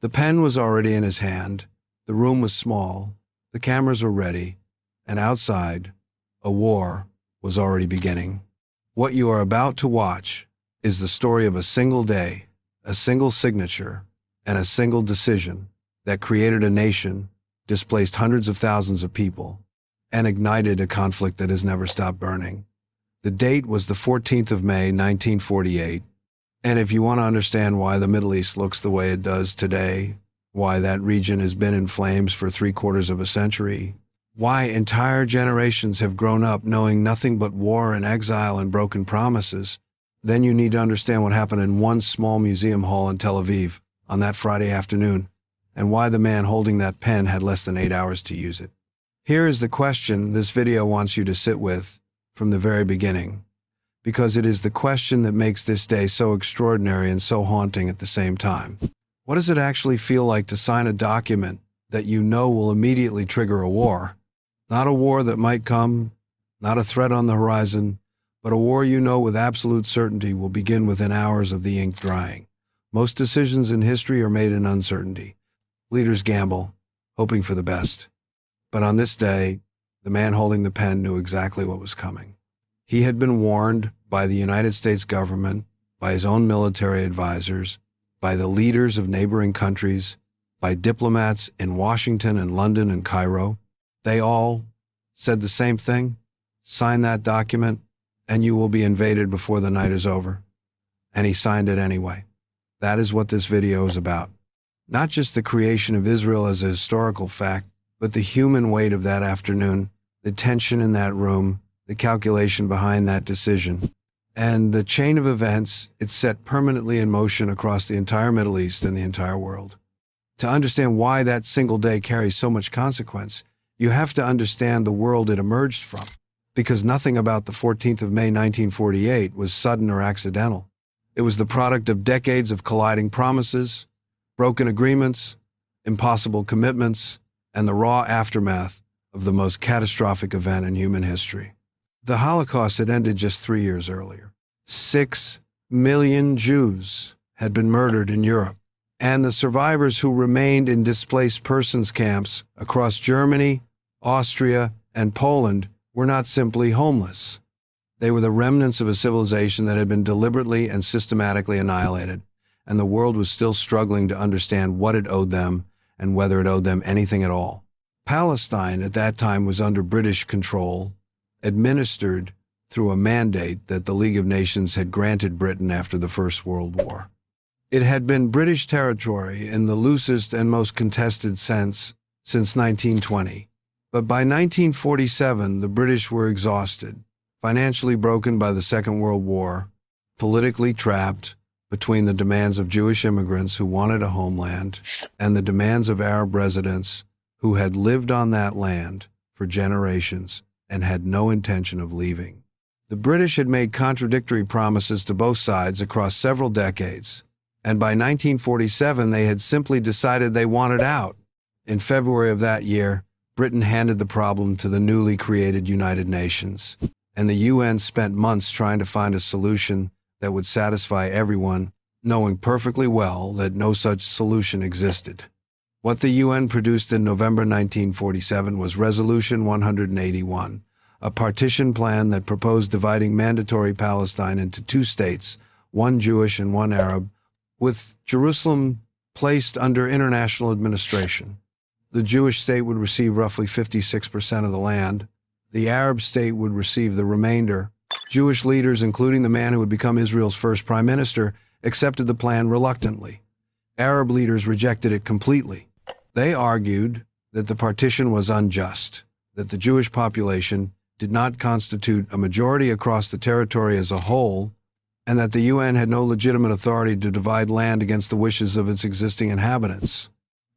The pen was already in his hand, the room was small, the cameras were ready, and outside, a war was already beginning. What you are about to watch is the story of a single day, a single signature, and a single decision that created a nation, displaced hundreds of thousands of people, and ignited a conflict that has never stopped burning. The date was the 14th of May, 1948, and if you want to understand why the Middle East looks the way it does today, why that region has been in flames for 3/4 of a century, why entire generations have grown up knowing nothing but war and exile and broken promises, then you need to understand what happened in one small museum hall in Tel Aviv on that Friday afternoon, and why the man holding that pen had less than 8 hours to use it. Here is the question this video wants you to sit with from the very beginning, because it is the question that makes this day so extraordinary and so haunting at the same time. What does it actually feel like to sign a document that you know will immediately trigger a war? Not a war that might come, not a threat on the horizon, but a war you know with absolute certainty will begin within hours of the ink drying. Most decisions in history are made in uncertainty. Leaders gamble, hoping for the best. But on this day, the man holding the pen knew exactly what was coming. He had been warned by the United States government, by his own military advisors, by the leaders of neighboring countries, by diplomats in Washington and London and Cairo. They all said the same thing: sign that document and you will be invaded before the night is over. And he signed it anyway. That is what this video is about. Not just the creation of Israel as a historical fact, but the human weight of that afternoon, the tension in that room, the calculation behind that decision, and the chain of events it set permanently in motion across the entire Middle East and the entire world. To understand why that single day carries so much consequence, you have to understand the world it emerged from, because nothing about the 14th of May 1948 was sudden or accidental. It was the product of decades of colliding promises, broken agreements, impossible commitments, and the raw aftermath of the most catastrophic event in human history. The Holocaust had ended just 3 years earlier. 6 million Jews had been murdered in Europe, and the survivors who remained in displaced persons camps across Germany, Austria, and Poland were not simply homeless. They were the remnants of a civilization that had been deliberately and systematically annihilated, and the world was still struggling to understand what it owed them and whether it owed them anything at all. Palestine at that time was under British control, administered through a mandate that the League of Nations had granted Britain after the First World War. It had been British territory in the loosest and most contested sense since 1920. But by 1947, the British were exhausted, financially broken by the Second World War, politically trapped between the demands of Jewish immigrants who wanted a homeland and the demands of Arab residents who had lived on that land for generations and had no intention of leaving. The British had made contradictory promises to both sides across several decades, and by 1947 they had simply decided they wanted out. In February of that year, Britain handed the problem to the newly created United Nations, and the UN spent months trying to find a solution that would satisfy everyone, knowing perfectly well that no such solution existed. What the UN produced in November 1947 was Resolution 181, a partition plan that proposed dividing mandatory Palestine into 2 states, one Jewish and one Arab, with Jerusalem placed under international administration. The Jewish state would receive roughly 56% of the land. The Arab state would receive the remainder. Jewish leaders, including the man who would become Israel's first prime minister, accepted the plan reluctantly. Arab leaders rejected it completely. They argued that the partition was unjust, that the Jewish population did not constitute a majority across the territory as a whole, and that the UN had no legitimate authority to divide land against the wishes of its existing inhabitants.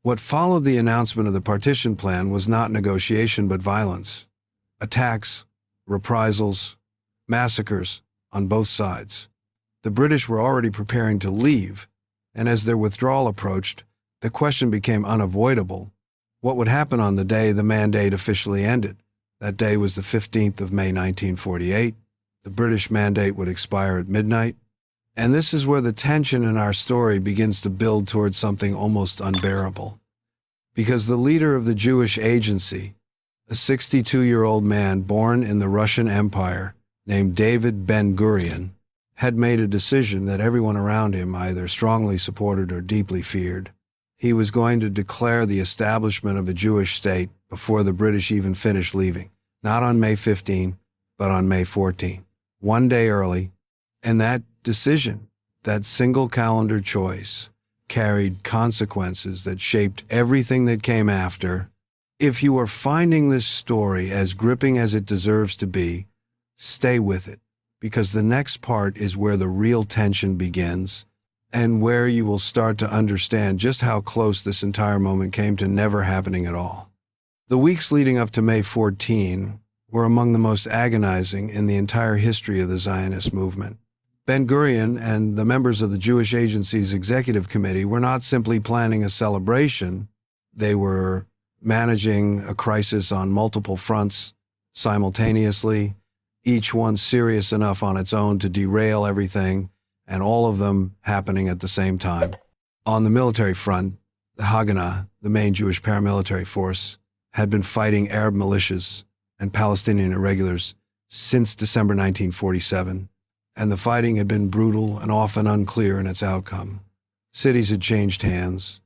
What followed the announcement of the partition plan was not negotiation but violence. Attacks, reprisals, massacres on both sides. The British were already preparing to leave, and as their withdrawal approached, the question became unavoidable. What would happen on the day the mandate officially ended? That day was the 15th of May 1948. The British mandate would expire at midnight, And this is where the tension in our story begins to build towards something almost unbearable. Because the leader of the Jewish Agency, a 62-year-old man born in the Russian Empire named David Ben-Gurion, had made a decision that everyone around him either strongly supported or deeply feared. He was going to declare the establishment of a Jewish state before the British even finished leaving, not on May 15, but on May 14, one day early. And that decision, that single calendar choice, carried consequences that shaped everything that came after. If you are finding this story as gripping as it deserves to be, stay with it, because the next part is where the real tension begins, and where you will start to understand just how close this entire moment came to never happening at all. The weeks leading up to May 14 were among the most agonizing in the entire history of the Zionist movement. Ben-Gurion and the members of the Jewish Agency's executive committee were not simply planning a celebration, they were managing a crisis on multiple fronts simultaneously, each one serious enough on its own to derail everything, and all of them happening at the same time. On the military front, the Haganah, the main Jewish paramilitary force, had been fighting Arab militias and Palestinian irregulars since December 1947, and the fighting had been brutal and often unclear in its outcome. Cities had changed hands.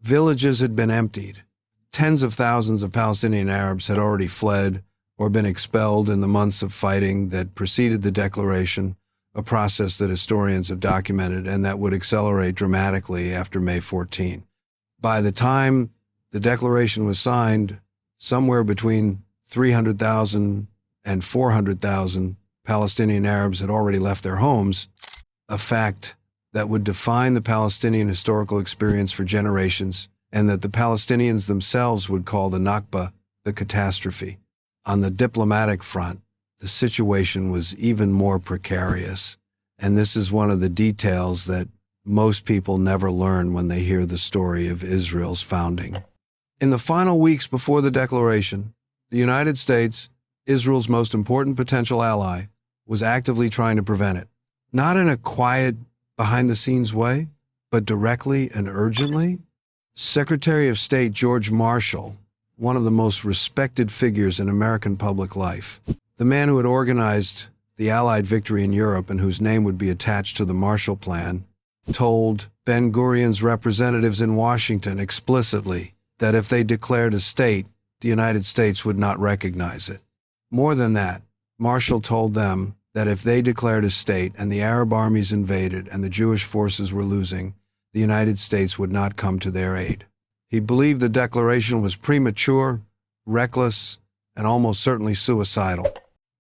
Villages had been emptied. Tens of thousands of Palestinian Arabs had already fled or been expelled in the months of fighting that preceded the declaration, a process that historians have documented and that would accelerate dramatically after May 14. By the time the declaration was signed, somewhere between 300,000 and 400,000 Palestinian Arabs had already left their homes, a fact that would define the Palestinian historical experience for generations, and that the Palestinians themselves would call the Nakba, the catastrophe. On the diplomatic front, the situation was even more precarious, and this is one of the details that most people never learn when they hear the story of Israel's founding. In the final weeks before the declaration, the United States, Israel's most important potential ally, was actively trying to prevent it. Not in a quiet, behind-the-scenes way, but directly and urgently. Secretary of State George Marshall, one of the most respected figures in American public life, the man who had organized the Allied victory in Europe and whose name would be attached to the Marshall Plan, told Ben-Gurion's representatives in Washington explicitly that if they declared a state, the United States would not recognize it. More than that, Marshall told them that if they declared a state and the Arab armies invaded and the Jewish forces were losing, the United States would not come to their aid. He believed the declaration was premature, reckless, and almost certainly suicidal.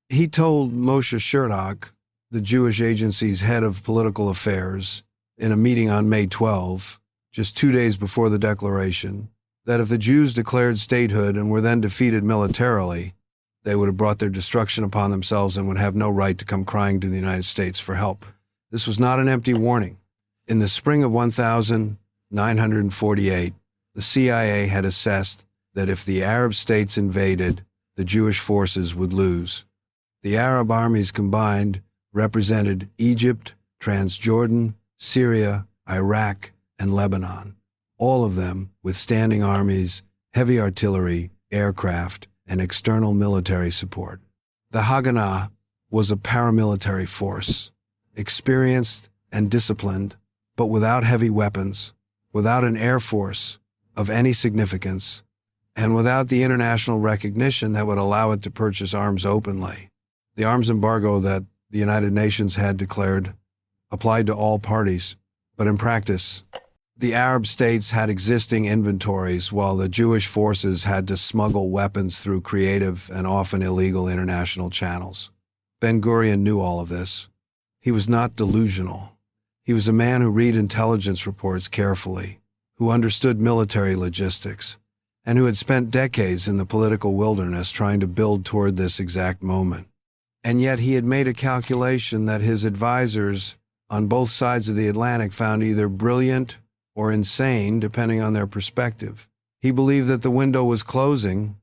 He told Moshe Sherdock, the Jewish Agency's head of political affairs, in a meeting on May 12, just 2 days before the declaration, that if the Jews declared statehood and were then defeated militarily, they would have brought their destruction upon themselves and would have no right to come crying to the United States for help. This was not an empty warning. In the spring of 1948, the CIA had assessed that if the Arab states invaded, the Jewish forces would lose. The Arab armies combined represented Egypt, Transjordan, Syria, Iraq, and Lebanon, all of them with standing armies, heavy artillery, aircraft, and external military support. The Haganah was a paramilitary force, experienced and disciplined, but without heavy weapons, without an air force of any significance, and without the international recognition that would allow it to purchase arms openly. The arms embargo that the United Nations had declared applied to all parties, but in practice, the Arab states had existing inventories while the Jewish forces had to smuggle weapons through creative and often illegal international channels. Ben-Gurion knew all of this. He was not delusional. He was a man who read intelligence reports carefully, who understood military logistics, and who had spent decades in the political wilderness trying to build toward this exact moment. And yet he had made a calculation that his advisors on both sides of the Atlantic found either brilliant or insane, depending on their perspective. He believed that the window was closing.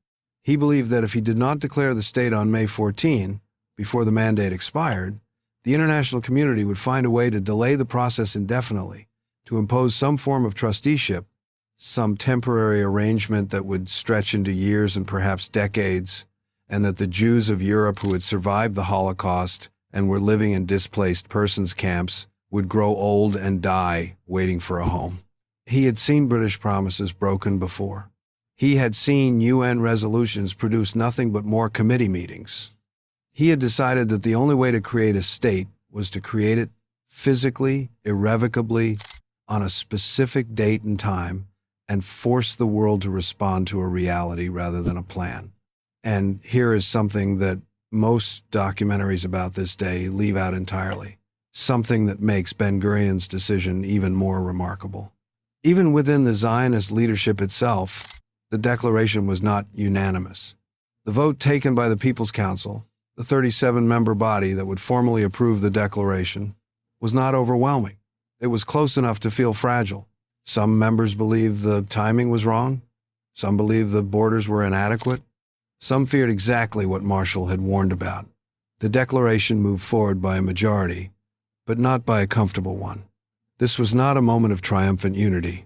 He believed that if he did not declare the state on May 14, before the mandate expired, The international community would find a way to delay the process indefinitely, to impose some form of trusteeship, some temporary arrangement that would stretch into years and perhaps decades, and that the Jews of Europe who had survived the Holocaust and were living in displaced persons camps would grow old and die waiting for a home. He had seen British promises broken before. He had seen UN resolutions produce nothing but more committee meetings. He had decided that the only way to create a state was to create it physically, irrevocably, on a specific date and time, and force the world to respond to a reality rather than a plan. And here is something that most documentaries about this day leave out entirely, something that makes Ben-Gurion's decision even more remarkable. Even within the Zionist leadership itself, the declaration was not unanimous. The vote taken by the People's Council, the 37-member body that would formally approve the declaration, was not overwhelming. It was close enough to feel fragile. Some members believed the timing was wrong. Some believed the borders were inadequate. Some feared exactly what Marshall had warned about. The declaration moved forward by a majority, but not by a comfortable one. This was not a moment of triumphant unity.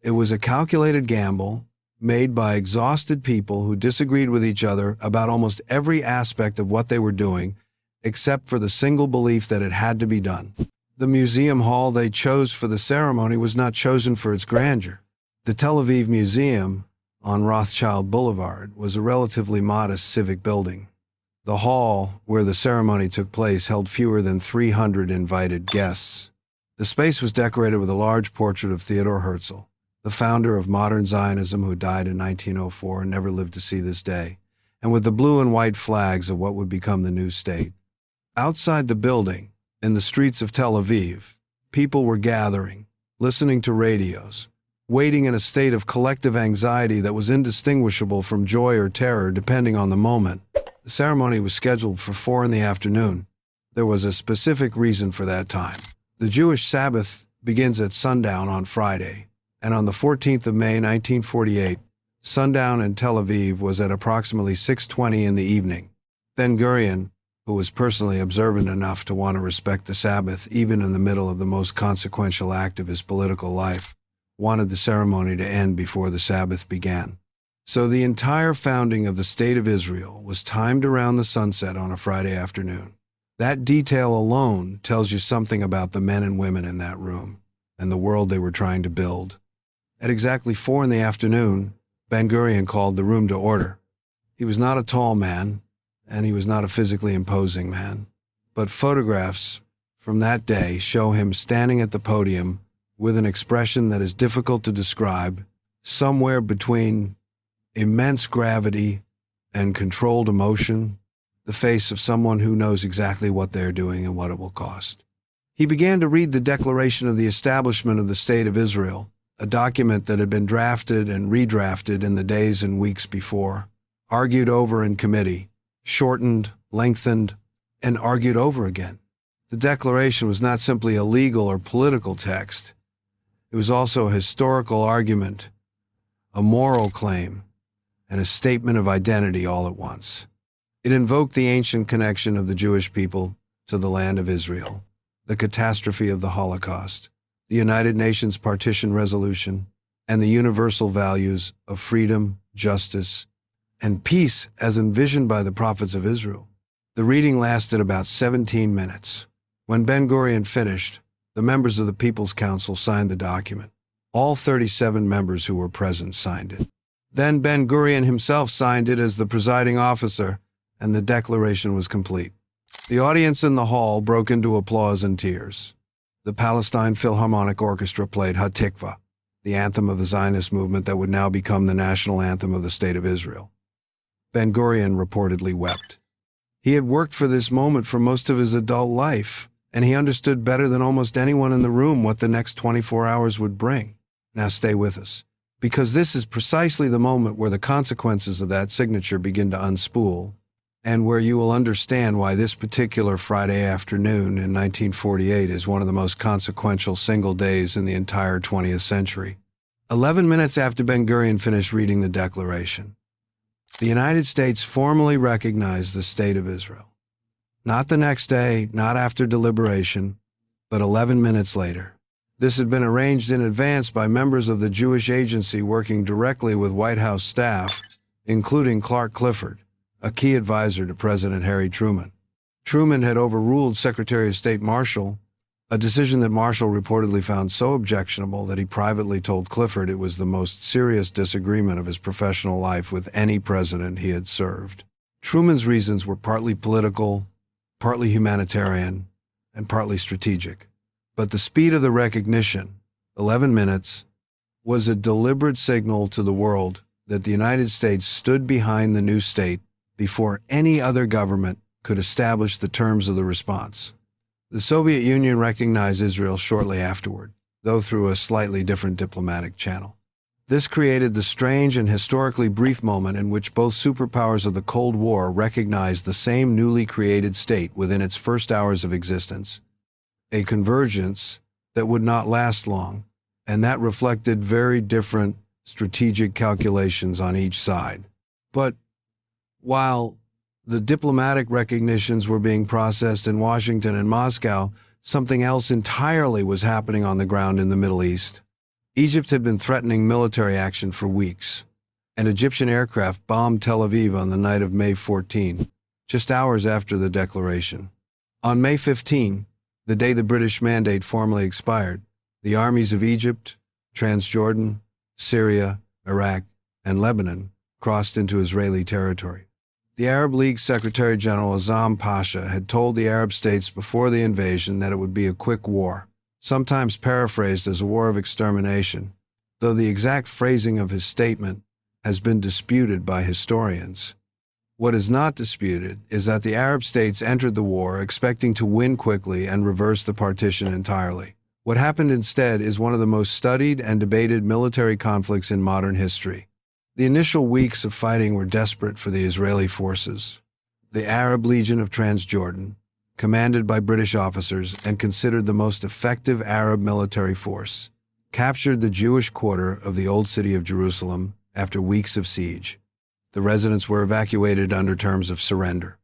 It was a calculated gamble made by exhausted people who disagreed with each other about almost every aspect of what they were doing, except for the single belief that it had to be done. The museum hall they chose for the ceremony was not chosen for its grandeur. The Tel Aviv Museum on Rothschild Boulevard was a relatively modest civic building. The hall where the ceremony took place held fewer than 300 invited guests. The space was decorated with a large portrait of Theodor Herzl, the founder of modern Zionism who died in 1904 and never lived to see this day, and with the blue and white flags of what would become the new state. Outside the building, in the streets of Tel Aviv, people were gathering, listening to radios, waiting in a state of collective anxiety that was indistinguishable from joy or terror depending on the moment. The ceremony was scheduled for 4 p.m. There was a specific reason for that time. The Jewish Sabbath begins at sundown on Friday, and on the 14th of May, 1948, sundown in Tel Aviv was at approximately 6:20 in the evening. Ben-Gurion, who was personally observant enough to want to respect the Sabbath even in the middle of the most consequential act of his political life, wanted the ceremony to end before the Sabbath began. So the entire founding of the State of Israel was timed around the sunset on a Friday afternoon. That detail alone tells you something about the men and women in that room and the world they were trying to build. At exactly 4 p.m, Ben-Gurion called the room to order. He was not a tall man, and he was not a physically imposing man, but photographs from that day show him standing at the podium with an expression that is difficult to describe, somewhere between immense gravity and controlled emotion, the face of someone who knows exactly what they're doing and what it will cost. He began to read the Declaration of the Establishment of the State of Israel, a document that had been drafted and redrafted in the days and weeks before, argued over in committee, shortened, lengthened, and argued over again. The Declaration was not simply a legal or political text. It was also a historical argument, a moral claim, and a statement of identity all at once. It invoked the ancient connection of the Jewish people to the land of Israel, the catastrophe of the Holocaust, the United Nations Partition Resolution, and the universal values of freedom, justice, and peace as envisioned by the prophets of Israel. The reading lasted about 17 minutes. When Ben-Gurion finished, the members of the People's Council signed the document. All 37 members who were present signed it. Then Ben-Gurion himself signed it as the presiding officer, and the declaration was complete. The audience in the hall broke into applause and tears. The Palestine Philharmonic Orchestra played Hatikvah, the anthem of the Zionist movement that would now become the national anthem of the State of Israel. Ben-Gurion reportedly wept. He had worked for this moment for most of his adult life, and he understood better than almost anyone in the room what the next 24 hours would bring. Now stay with us, because this is precisely the moment where the consequences of that signature begin to unspool, and where you will understand why this particular Friday afternoon in 1948 is one of the most consequential single days in the entire 20th century. 11 minutes after Ben-Gurion finished reading the Declaration, the United States formally recognized the State of Israel. Not the next day, not after deliberation, but 11 minutes later. This had been arranged in advance by members of the Jewish agency working directly with White House staff, including Clark Clifford, a key advisor to President Harry Truman. Truman had overruled Secretary of State Marshall, a decision that Marshall reportedly found so objectionable that he privately told Clifford it was the most serious disagreement of his professional life with any president he had served. Truman's reasons were partly political, partly humanitarian, and partly strategic. But the speed of the recognition, 11 minutes, was a deliberate signal to the world that the United States stood behind the new state before any other government could establish the terms of the response. The Soviet Union recognized Israel shortly afterward, though through a slightly different diplomatic channel. This created the strange and historically brief moment in which both superpowers of the Cold War recognized the same newly created state within its first hours of existence, a convergence that would not last long, and that reflected very different strategic calculations on each side. But while the diplomatic recognitions were being processed in Washington and Moscow, something else entirely was happening on the ground in the Middle East. Egypt had been threatening military action for weeks, and Egyptian aircraft bombed Tel Aviv on the night of May 14, just hours after the declaration. On May 15, the day the British mandate formally expired, the armies of Egypt, Transjordan, Syria, Iraq, and Lebanon crossed into Israeli territory. The Arab League Secretary General Azam Pasha had told the Arab states before the invasion that it would be a quick war, sometimes paraphrased as a war of extermination, though the exact phrasing of his statement has been disputed by historians. What is not disputed is that the Arab states entered the war expecting to win quickly and reverse the partition entirely. What happened instead is one of the most studied and debated military conflicts in modern history. The initial weeks of fighting were desperate for the Israeli forces. The Arab Legion of Transjordan, commanded by British officers and considered the most effective Arab military force, captured the Jewish quarter of the old city of Jerusalem after weeks of siege. The residents were evacuated under terms of surrender.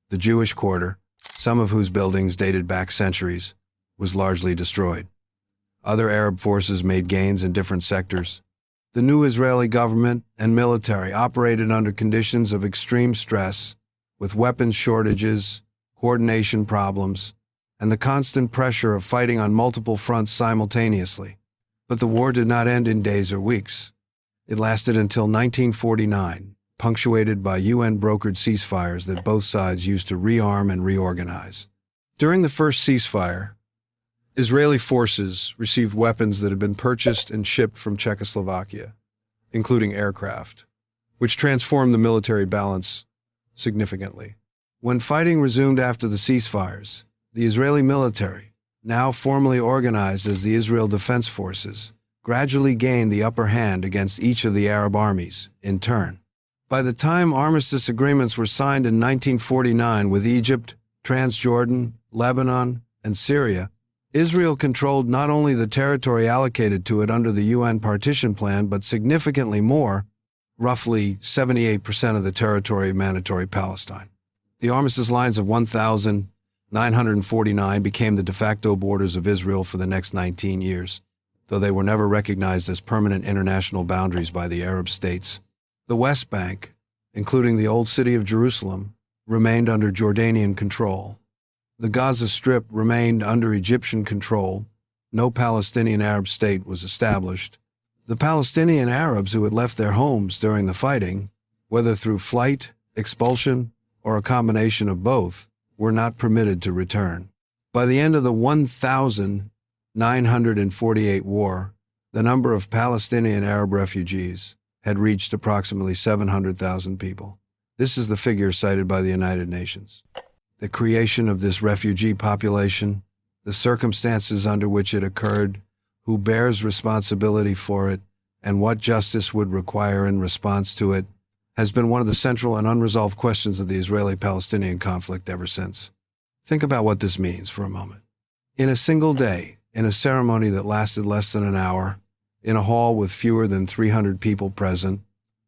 The Jewish quarter, some of whose buildings dated back centuries, was largely destroyed. Other Arab forces made gains in different sectors. The new Israeli government and military operated under conditions of extreme stress, with weapons shortages, coordination problems, and the constant pressure of fighting on multiple fronts simultaneously. But the war did not end in days or weeks. It lasted until 1949, punctuated by UN-brokered ceasefires that both sides used to rearm and reorganize. During the first ceasefire, Israeli forces received weapons that had been purchased and shipped from Czechoslovakia, including aircraft, which transformed the military balance significantly. When fighting resumed after the ceasefires, the Israeli military, now formally organized as the Israel Defense Forces, gradually gained the upper hand against each of the Arab armies in turn. By the time armistice agreements were signed in 1949 with Egypt, Transjordan, Lebanon, and Syria, Israel controlled not only the territory allocated to it under the UN partition plan, but significantly more, roughly 78% of the territory of mandatory Palestine. The armistice lines of 1,949 became the de facto borders of Israel for the next 19 years, though they were never recognized as permanent international boundaries by the Arab states. The West Bank, including the old city of Jerusalem, remained under Jordanian control. The Gaza Strip remained under Egyptian control. No Palestinian Arab state was established. The Palestinian Arabs who had left their homes during the fighting, whether through flight, expulsion, or a combination of both, were not permitted to return. By the end of the 1948 war, the number of Palestinian Arab refugees had reached approximately 700,000 people. This is the figure cited by the United Nations. The creation of this refugee population, the circumstances under which it occurred, who bears responsibility for it, and what justice would require in response to it, has been one of the central and unresolved questions of the Israeli-Palestinian conflict ever since. Think about what this means for a moment. In a single day, in a ceremony that lasted less than an hour, in a hall with fewer than 300 people present,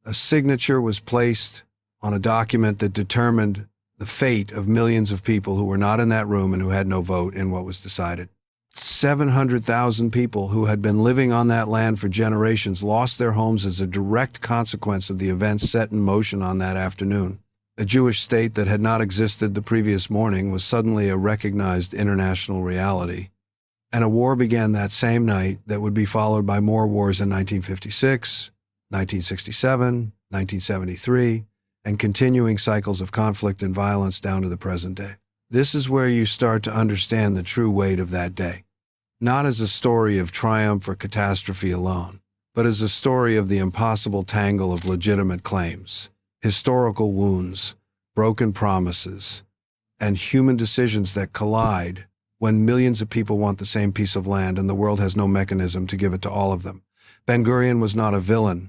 a signature was placed on a document that determined the fate of millions of people who were not in that room and who had no vote in what was decided. 700,000 people who had been living on that land for generations lost their homes as a direct consequence of the events set in motion on that afternoon. A Jewish state that had not existed the previous morning was suddenly a recognized international reality. And a war began that same night that would be followed by more wars in 1956, 1967, 1973, and continuing cycles of conflict and violence down to the present day. This is where you start to understand the true weight of that day, not as a story of triumph or catastrophe alone, but as a story of the impossible tangle of legitimate claims, historical wounds, broken promises, and human decisions that collide when millions of people want the same piece of land and the world has no mechanism to give it to all of them. Ben-Gurion was not a villain.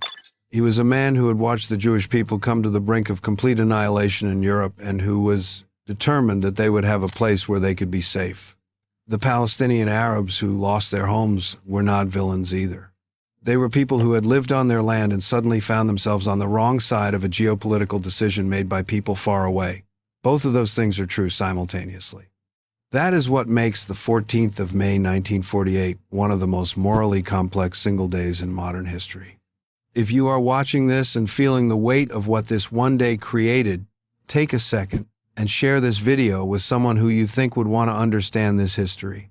He was a man who had watched the Jewish people come to the brink of complete annihilation in Europe and who was determined that they would have a place where they could be safe. The Palestinian Arabs who lost their homes were not villains either. They were people who had lived on their land and suddenly found themselves on the wrong side of a geopolitical decision made by people far away. Both of those things are true simultaneously. That is what makes the 14th of May 1948 one of the most morally complex single days in modern history. If you are watching this and feeling the weight of what this one day created, take a second and share this video with someone who you think would want to understand this history.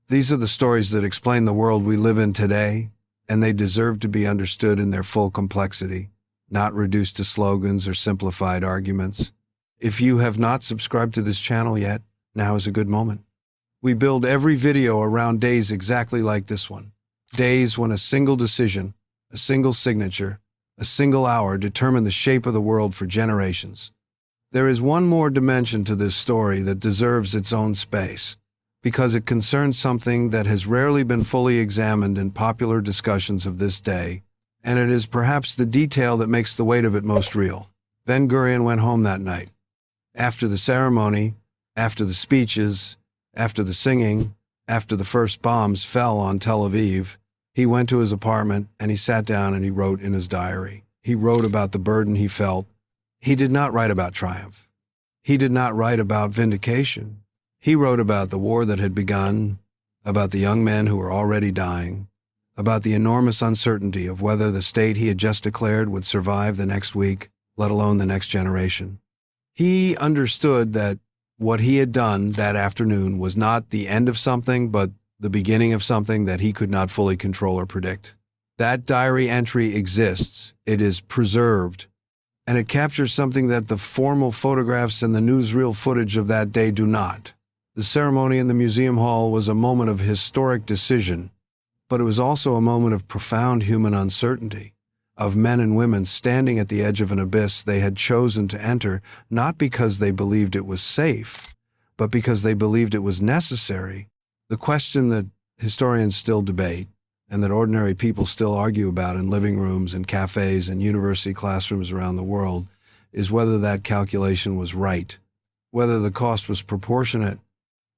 These are the stories that explain the world we live in today, and they deserve to be understood in their full complexity, not reduced to slogans or simplified arguments. If you have not subscribed to this channel yet, now is a good moment. We build every video around days exactly like this one. Days when a single decision, a single signature, a single hour determined the shape of the world for generations. There is one more dimension to this story that deserves its own space, because it concerns something that has rarely been fully examined in popular discussions of this day, and it is perhaps the detail that makes the weight of it most real. Ben-Gurion went home that night. After the ceremony, after the speeches, after the singing, after the first bombs fell on Tel Aviv, he went to his apartment and he sat down and he wrote in his diary. He wrote about the burden he felt. He did not write about triumph. He did not write about vindication. He wrote about the war that had begun, about the young men who were already dying, about the enormous uncertainty of whether the state he had just declared would survive the next week, let alone the next generation. He understood that what he had done that afternoon was not the end of something, but the beginning of something that he could not fully control or predict. That diary entry exists, it is preserved, and it captures something that the formal photographs and the newsreel footage of that day do not. The ceremony in the museum hall was a moment of historic decision, but it was also a moment of profound human uncertainty, of men and women standing at the edge of an abyss they had chosen to enter, not because they believed it was safe, but because they believed it was necessary. The question that historians still debate, and that ordinary people still argue about in living rooms and cafes and university classrooms around the world, is whether that calculation was right, whether the cost was proportionate,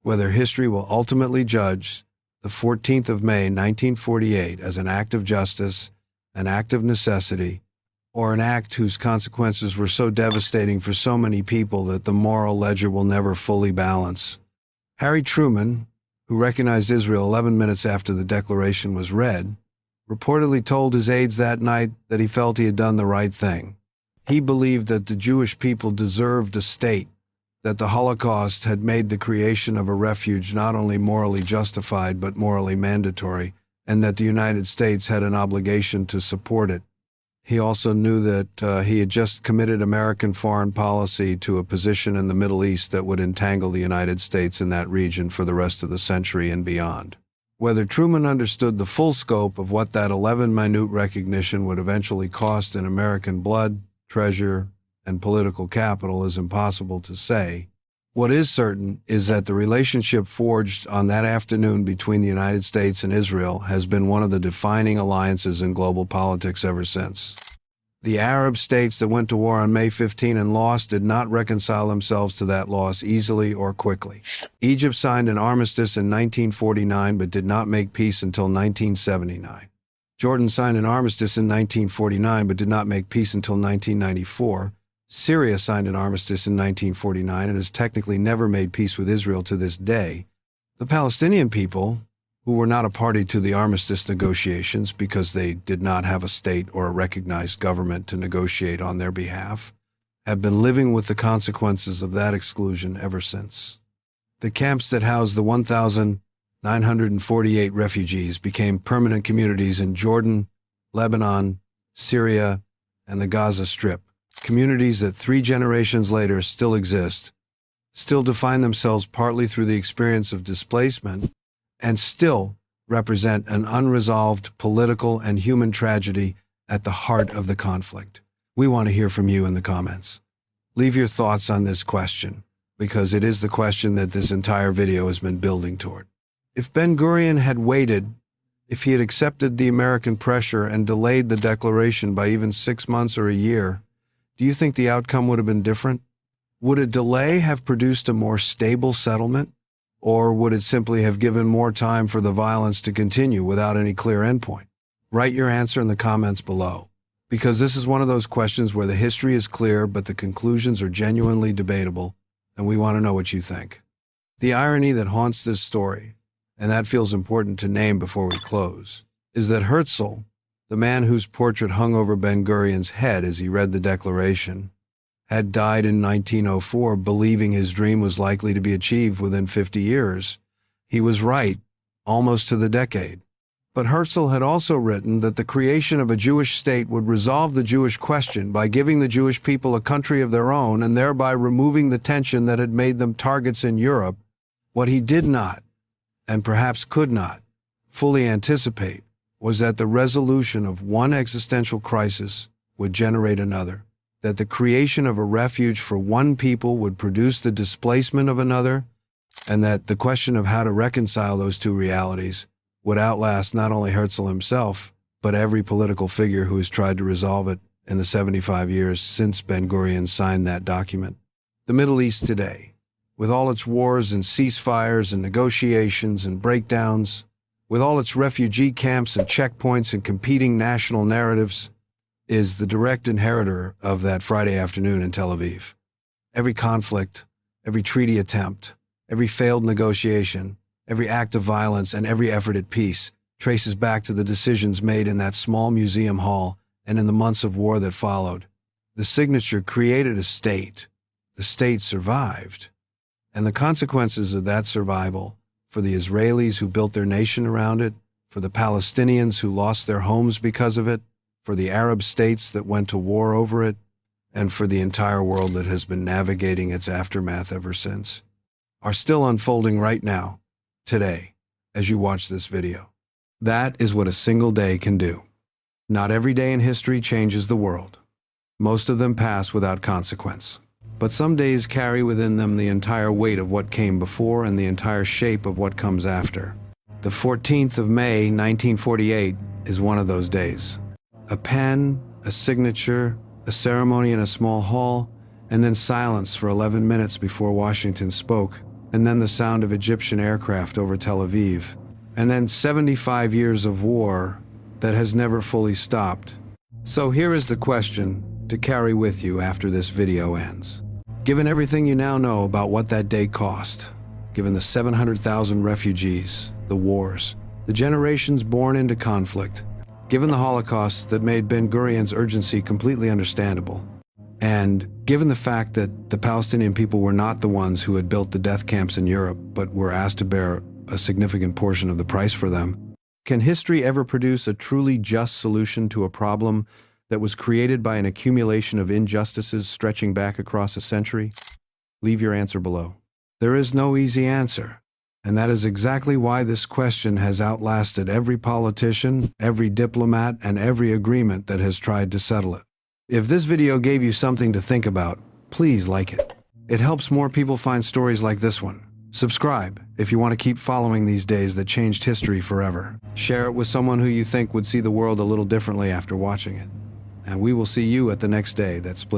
whether history will ultimately judge the 14th of May 1948 as an act of justice, an act of necessity, or an act whose consequences were so devastating for so many people that the moral ledger will never fully balance. Harry Truman, who recognized Israel 11 minutes after the declaration was read, reportedly told his aides that night that he felt he had done the right thing. He believed that the Jewish people deserved a state, that the Holocaust had made the creation of a refuge not only morally justified but morally mandatory, and that the United States had an obligation to support it. He also knew that he had just committed American foreign policy to a position in the Middle East that would entangle the United States in that region for the rest of the century and beyond. Whether Truman understood the full scope of what that 11-minute recognition would eventually cost in American blood, treasure, and political capital is impossible to say. What is certain is that the relationship forged on that afternoon between the United States and Israel has been one of the defining alliances in global politics ever since. The Arab states that went to war on May 15 and lost did not reconcile themselves to that loss easily or quickly. Egypt signed an armistice in 1949 but did not make peace until 1979. Jordan signed an armistice in 1949 but did not make peace until 1994. Syria signed an armistice in 1949 and has technically never made peace with Israel to this day. The Palestinian people, who were not a party to the armistice negotiations because they did not have a state or a recognized government to negotiate on their behalf, have been living with the consequences of that exclusion ever since. The camps that housed the 1,948 refugees became permanent communities in Jordan, Lebanon, Syria, and the Gaza Strip, communities that 3 generations later still exist, still define themselves partly through the experience of displacement, and still represent an unresolved political and human tragedy at the heart of the conflict. We want to hear from you in the comments. Leave your thoughts on this question, because it is the question that this entire video has been building toward. If Ben-Gurion had waited, if he had accepted the American pressure and delayed the declaration by even 6 months or a year, do you think the outcome would have been different? Would a delay have produced a more stable settlement? Or would it simply have given more time for the violence to continue without any clear endpoint? Write your answer in the comments below, because this is one of those questions where the history is clear but the conclusions are genuinely debatable, and we want to know what you think. The irony that haunts this story, and that feels important to name before we close, is that Herzl, the man whose portrait hung over Ben-Gurion's head as he read the declaration, had died in 1904 believing his dream was likely to be achieved within 50 years. He was right, almost to the decade. But Herzl had also written that the creation of a Jewish state would resolve the Jewish question by giving the Jewish people a country of their own and thereby removing the tension that had made them targets in Europe. What he did not, and perhaps could not, fully anticipate was that the resolution of one existential crisis would generate another, that the creation of a refuge for one people would produce the displacement of another, and that the question of how to reconcile those two realities would outlast not only Herzl himself, but every political figure who has tried to resolve it in the 75 years since Ben-Gurion signed that document. The Middle East today, with all its wars and ceasefires and negotiations and breakdowns, with all its refugee camps and checkpoints and competing national narratives, is the direct inheritor of that Friday afternoon in Tel Aviv. Every conflict, every treaty attempt, every failed negotiation, every act of violence, and every effort at peace traces back to the decisions made in that small museum hall and in the months of war that followed. The signature created a state. The state survived. And the consequences of that survival, for the Israelis who built their nation around it, for the Palestinians who lost their homes because of it, for the Arab states that went to war over it, and for the entire world that has been navigating its aftermath ever since, are still unfolding right now, today, as you watch this video. That is what a single day can do. Not every day in history changes the world. Most of them pass without consequence. But some days carry within them the entire weight of what came before and the entire shape of what comes after. The 14th of May, 1948, is one of those days. A pen, a signature, a ceremony in a small hall, and then silence for 11 minutes before Washington spoke, and then the sound of Egyptian aircraft over Tel Aviv, and then 75 years of war that has never fully stopped. So here is the question to carry with you after this video ends. Given everything you now know about what that day cost, given the 700,000 refugees, the wars, the generations born into conflict, given the Holocaust that made Ben-Gurion's urgency completely understandable, and given the fact that the Palestinian people were not the ones who had built the death camps in Europe, but were asked to bear a significant portion of the price for them, can history ever produce a truly just solution to a problem that was created by an accumulation of injustices stretching back across a century? Leave your answer below. There is no easy answer. And that is exactly why this question has outlasted every politician, every diplomat, and every agreement that has tried to settle it. If this video gave you something to think about, please like it. It helps more people find stories like this one. Subscribe if you want to keep following these days that changed history forever. Share it with someone who you think would see the world a little differently after watching it. And we will see you at the next day that split